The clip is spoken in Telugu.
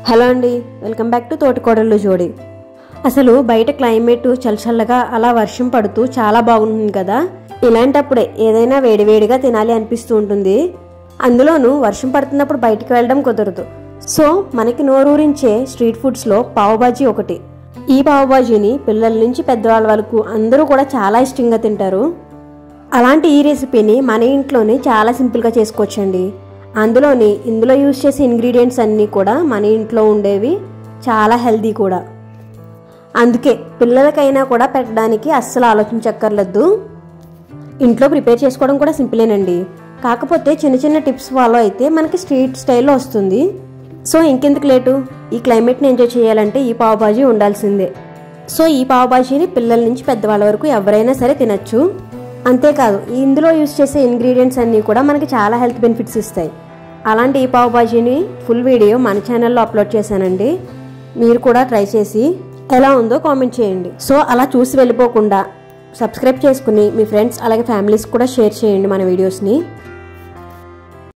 హలో అండి, వెల్కమ్ బ్యాక్ టు తోటికోడళ్ళు జోడి. అసలు బయట క్లైమేట్ చల్లగా అలా వర్షం పడుతూ చాలా బాగుంటుంది కదా. ఇలాంటప్పుడే ఏదైనా వేడివేడిగా తినాలి అనిపిస్తూ ఉంటుంది. అందులోనూ వర్షం పడుతున్నప్పుడు బయటికి వెళ్ళడం కుదరదు. సో మనకి నోరూరించే స్ట్రీట్ ఫుడ్స్లో పావుబాజీ ఒకటి. ఈ పావుబాజీని పిల్లల నుంచి పెద్దవాళ్ళ వరకు అందరూ కూడా చాలా ఇష్టంగా తింటారు. అలాంటి ఈ రెసిపీని మన ఇంట్లోనే చాలా సింపుల్గా చేసుకోవచ్చండి. ఇందులో యూజ్ చేసే ఇంగ్రీడియంట్స్ అన్నీ కూడా మన ఇంట్లో ఉండేవి, చాలా హెల్దీ కూడా. అందుకే పిల్లలకైనా కూడా పెట్టడానికి అస్సలు ఆలోచించక్కర్లేదు. ఇంట్లో ప్రిపేర్ చేసుకోవడం కూడా సింపులేనండి. కాకపోతే చిన్న చిన్న టిప్స్ ఫాలో అయితే మనకి స్ట్రీట్ స్టైల్లో వస్తుంది. సో ఇంకెందుకు లేటు, ఈ క్లైమేట్ని ఎంజాయ్ చేయాలంటే ఈ పావుబాజీ ఉండాల్సిందే. సో ఈ పావుబాజీని పిల్లల నుంచి పెద్దవాళ్ళ వరకు ఎవరైనా సరే తినచ్చు. అంతేకాదు ఇందులో యూజ్ చేసే ఇంగ్రీడియంట్స్ అన్నీ కూడా మనకి చాలా హెల్త్ బెనిఫిట్స్ ఇస్తాయి. అలాంటి ఈ పావుబాజీని ఫుల్ వీడియో మన ఛానల్లో అప్లోడ్ చేశానండి. మీరు కూడా ట్రై చేసి ఎలా ఉందో కామెంట్ చేయండి. సో అలా చూసి వెళ్ళిపోకుండా సబ్స్క్రైబ్ చేసుకుని మీ ఫ్రెండ్స్ అలాగే ఫ్యామిలీస్ కూడా షేర్ చేయండి మన వీడియోస్ని.